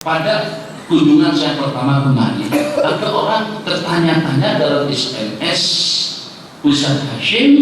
Pada kunjungan saya pertama kemarin, ada orang tertanya-tanya dalam SMS Ustaz Hashim,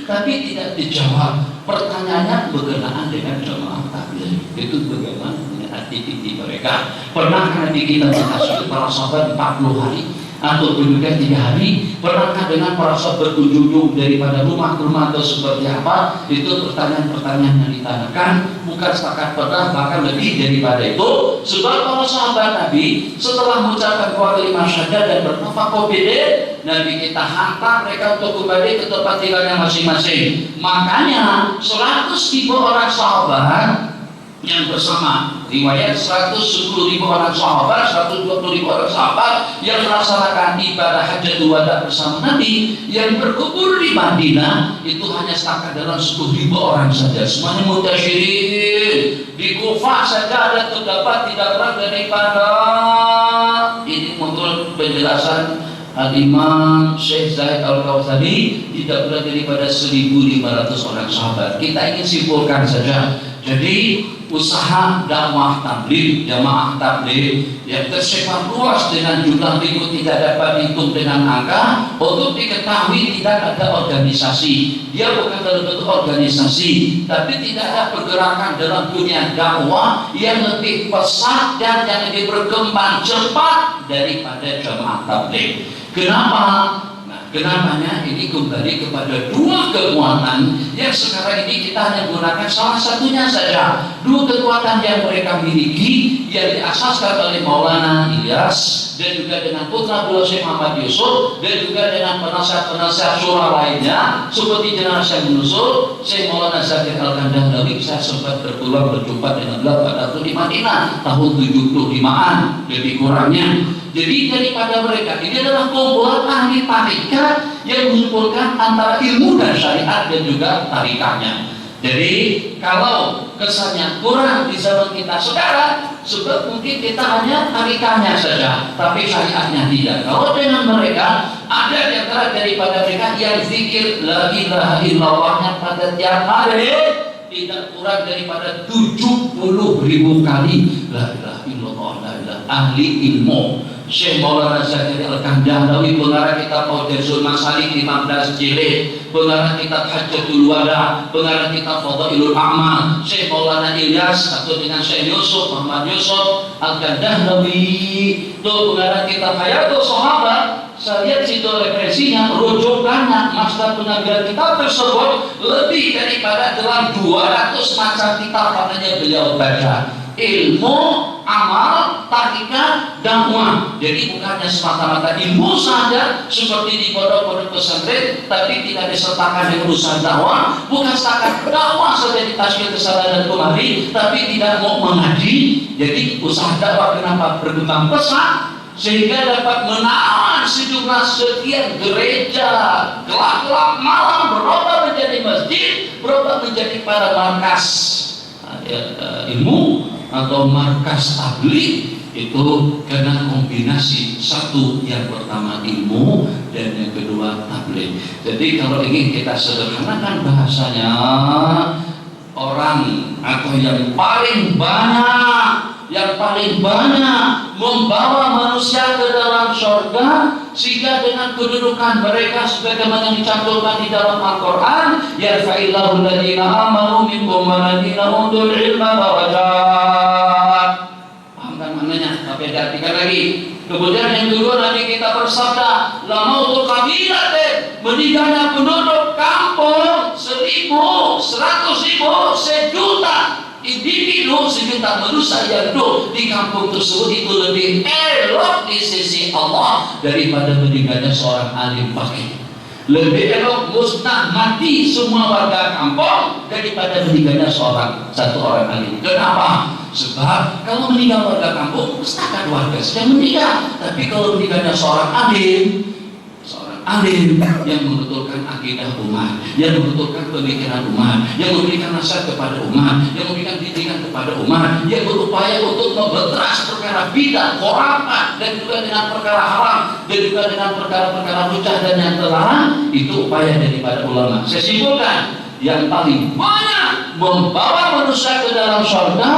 tapi tidak dijawab. Pertanyaannya berkenaan dengan jamaah tabligh. Itu bagaimana dengan aktiviti mereka? Pernahkah Nabi kita berhasil para sahabat 40 hari atau juga 3 hari? Pernahkah dengan para sahabat berkunjung daripada rumah ke rumah atau seperti apa? Itu pertanyaan-pertanyaan yang ditanyakan. Bukan setakat pernah, bahkan lebih daripada itu. Sebab para sahabat Nabi setelah mengucapkan kalimat syahadat dan bernafkah bid'ah, Nabi kita hantar mereka untuk kembali ke tempat tinggalnya masing-masing. Makanya 100.000 orang sahabat yang bersama, riwayat 110.000 orang sahabat, 120.000 orang sahabat yang melaksanakan ibadah hajatul wada bersama Nabi, yang berkumpul di Madinah itu hanya setakat dalam 10.000 orang saja. Semuanya mutasyirin. Di Kufah saja ada terdapat tidak kurang daripada, ini menurut penjelasan Al-Imam Syekh Zaid Al-Kawthari, tidak kurang daripada 1.500 orang sahabat. Kita ingin simpulkan saja. Jadi usaha dakwah tabligh, jamaah tabligh yang tersebar luas dengan jumlah ribu tidak dapat dihitung dengan angka. Untuk diketahui tidak ada organisasi, dia bukan dalam bentuk organisasi, tapi tidak ada pergerakan dalam dunia dakwah yang lebih pesat dan yang lebih berkembang cepat daripada jamaah tabligh. Kenapa? Kenapanya ini kembali kepada dua kekuatan yang sekarang ini kita hanya menggunakan salah satunya saja. Dua kekuatan yang mereka miliki yang diasaskan oleh Maulana Ilyas dan juga dengan putra beliau Syekh Muhammad Yusuf dan juga dengan penasihat-penasihat surah lainnya seperti Jenderal Syekh Menusul, Syekh Maulana Zakir Al-Kandahlawi. Saya sempat berpeluang berjumpa dengan beliau pada waktu di Madinah tahun 75-an lebih kurangnya. Jadi daripada mereka ini adalah kumpulan ahli tarikat yang mengumpulkan antara ilmu dan syariat dan juga tarikatnya. Jadi kalau kesannya kurang di zaman kita sekarang, sebab mungkin kita hanya tarikatnya saja, tapi syariatnya tidak. Kalau dengan mereka ada di antara daripada mereka yang zikir la ilaha illallahnya pada tiap hari tidak kurang daripada 70.000 kali la ilaha illallah, la ilaha ahli ilmu. Syekh Maulana Zakir Al-Kandahlawi pengarang kitab Faujazul Masalik 15 jilid, pengarang kitab Hajjatul Wada, pengarang kitab Fadailul A'mal. Syekh Maulana Ilyas atau dengan Syekh Yusuf Muhammad Yusuf Al-Kandahlawi itu pengarang kitab Hayatul Sahabat. Saya lihat situ referensinya, rujukannya, masalah pengambilan kitab tersebut lebih daripada dalam 200 macam kitab katanya beliau baca. Ilmu, amal, tarikat, dakwah. Jadi bukannya semata-mata ilmu saja seperti di pondok-pondok pesantren, tapi tidak disertakan dengan urusan dakwah. Bukan setakat dakwah saja di tasbih kesana dan kemari, tapi tidak mau mengaji. Jadi usaha dakwah kenapa berkembang pesat sehingga dapat menawan sejumlah sekian gereja, gelap-gelap malam berubah menjadi masjid, berubah menjadi para markas ilmu atau markas tabligh. Itu karena kombinasi satu, yang pertama ilmu dan yang kedua tabligh. Jadi kalau ingin kita sederhanakan bahasanya, orang atau yang paling banyak membawa manusia ke dalam surga, sehingga dengan kedudukan mereka sebagaimana dicantumkan di dalam Al-Quran, yarfa'illahu alladhina amanu minkum walladhina utul ilma darajat. Paham kan maknanya? Tapi diartikan lagi. Kemudian yang kedua Nabi kita bersabda, la mautu qabilatin, meninggalnya penduduk kampung 1.000, 100.000, 1.000.000 individu, 1.000.000 manusia yang hidup di kampung tersebut itu lebih elok di sisi Allah daripada meninggalnya seorang alim fakih. Lebih elok musnah mati semua warga kampung daripada meninggalnya satu orang alim. Kenapa? Sebab kalau meninggal warga kampung setakat warga saja meninggal, tapi kalau meninggalnya seorang alim yang membetulkan akidah umat, yang membetulkan pemikiran umat, yang memberikan nasihat kepada umat, yang memberikan didikan kepada umat, yang berupaya untuk membetras perkara bidah, khurafat, dan juga dengan perkara haram, dan juga dengan perkara-perkara lucah dan yang terlarang, itu upaya daripada ulama. Saya simpulkan, yang paling banyak membawa manusia ke dalam surga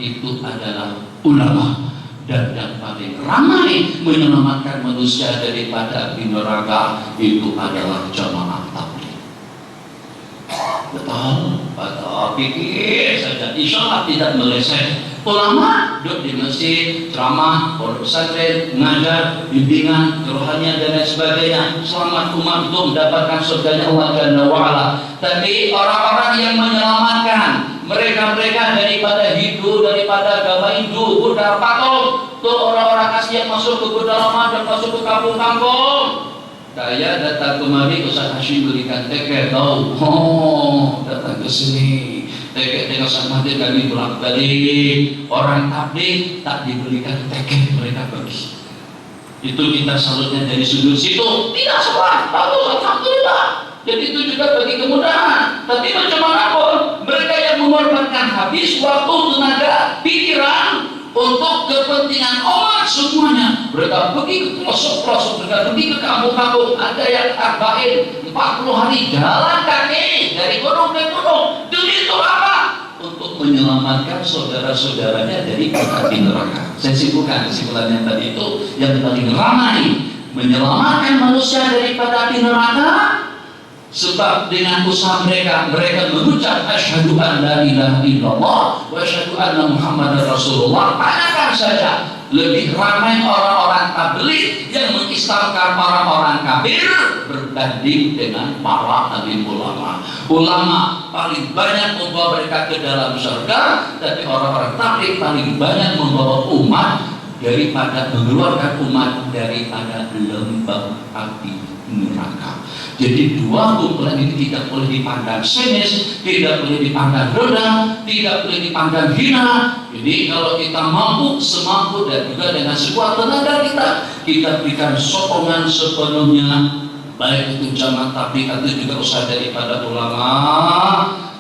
itu adalah ulama. Dan yang paling ramai menyelamatkan manusia daripada api neraka itu adalah jamaah tabligh. Betul, betul. Pikir saja, insya Allah tidak meleset. Ulama duduk di masjid, ceramah, pondok pesantren, mengajar, bimbingan, kerohanian dan lain sebagainya. Selamat umat untuk mendapatkan surganya Allah Jalla wa'ala. Tapi orang-orang yang menyelamatkan mereka-mereka daripada Hindu, daripada agama Hindu, Buddha, patung, tuh orang-orang Asia yang masuk ke pedalaman dan masuk ke kampung-kampung. Saya datang kemari, Ustaz Hashim berikan teket, tahu? Oh, datang ke sini. Teket dengan Ustaz Mahdir kami bolak-balik. Orang tabligh tak diberikan teket, mereka pergi. Itu kita salutnya dari sudut situ. Tidak salah, bagus, alhamdulillah. Jadi itu juga bagi kemudahan. Tapi macam mana pun, mereka yang mengorbankan habis waktu, tenaga, pikiran untuk kepentingan umat semuanya. Mereka pergi ke pelosok-pelosok, mereka pergi ke kampung-kampung. Ada yang arba'in 40 hari jalan kaki dari gunung ke gunung. Demi itu apa? Untuk menyelamatkan saudara-saudaranya dari api neraka. Saya simpulkan kesimpulan yang tadi itu yang paling ramai menyelamatkan manusia daripada api neraka. Sebab dengan usaha mereka mengucap asyhadu an la ilaha illallah wa asyhadu anna muhammadar rasulullah. Tanyakan saja, lebih ramai orang-orang tabligh yang mengislamkan orang-orang kafir berbanding dengan para alim ulama. Ulama paling banyak membawa mereka ke dalam surga, tapi orang-orang tabligh paling banyak membawa umat daripada mengeluarkan umat daripada lembah api neraka. Jadi dua kumpulan ini tidak boleh dipandang sinis, tidak boleh dipandang rendah, tidak boleh dipandang hina. Jadi kalau kita mampu semampu dan juga dengan sekuat tenaga kita berikan sokongan sepenuhnya, baik itu jamaah tabligh atau juga usaha daripada ulama.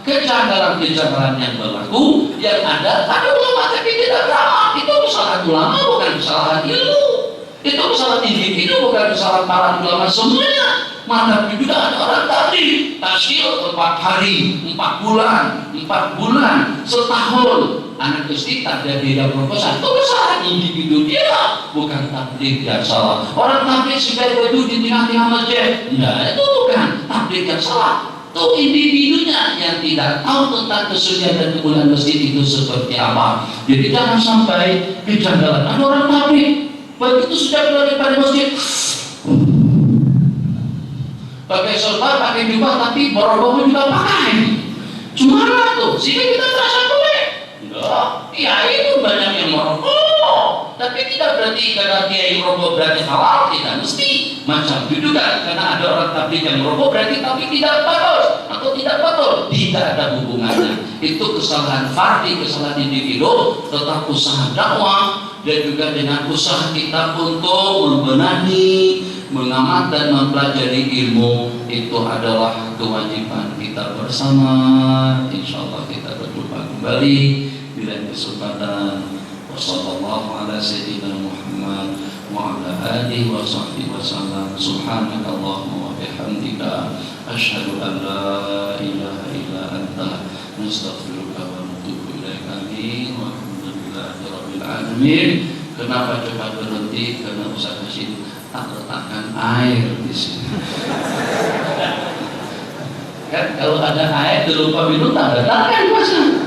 Kejanggalan-kejanggalan yang berlaku yang ada ulama tapi tidak ramah, itu kesalahan ulama bukan kesalahan ilmu. Itu kesalahan individu bukan kesalahan para ulama semuanya. Maka juga ada orang tadi tasyil 4 hari, 4 bulan, setahun. Anak istri tak ada beda proposal. Itu kesalahan individu dia, bukan tabligh yang salah. Orang tabligh sudah baju di tengah-tengah masjid, nah itu bukan tabligh yang salah. Itu individunya yang tidak tahu tentang kesucian dan kemuliaan masjid itu seperti apa. Jadi jangan sampai kejanggalan. Ada orang tabligh begitu sudah keluar daripada masjid, pakai sorban, pakai jubah, tapi borobong juga pakai. Cuma tuh, sini kita terasa boleh. Enggak, kiai itu banyak yang merokok, tapi tidak berarti karena kiai merokok berarti halal, tidak mesti. Macam itu juga karena ada orang tabligh yang merokok berarti tapi tidak bagus atau tidak betul, tidak ada hubungannya. Itu kesalahan fardhi, kesalahan individu, tetap usaha dakwah dan juga dengan usaha kita untuk membenahi, mengamat dan mempelajari ilmu itu adalah kewajiban kita bersama. Insya Allah kita berjumpa kembali bila kesempatan. Wassallallahu ala sayyidina Muhammad wa ala alihi wa sahbihi wasallam. Subhanakallahumma wa bihamdika asyhadu an la ilaha illa anta nastaghfiruka wa natubu ilaika. Walhamdulillahi rabbil alamin. Kenapa coba berhenti? Karena Ustaz Hashim tak letakkan air di sini. Kan kalau ada air lupa minum tak letakkan masa.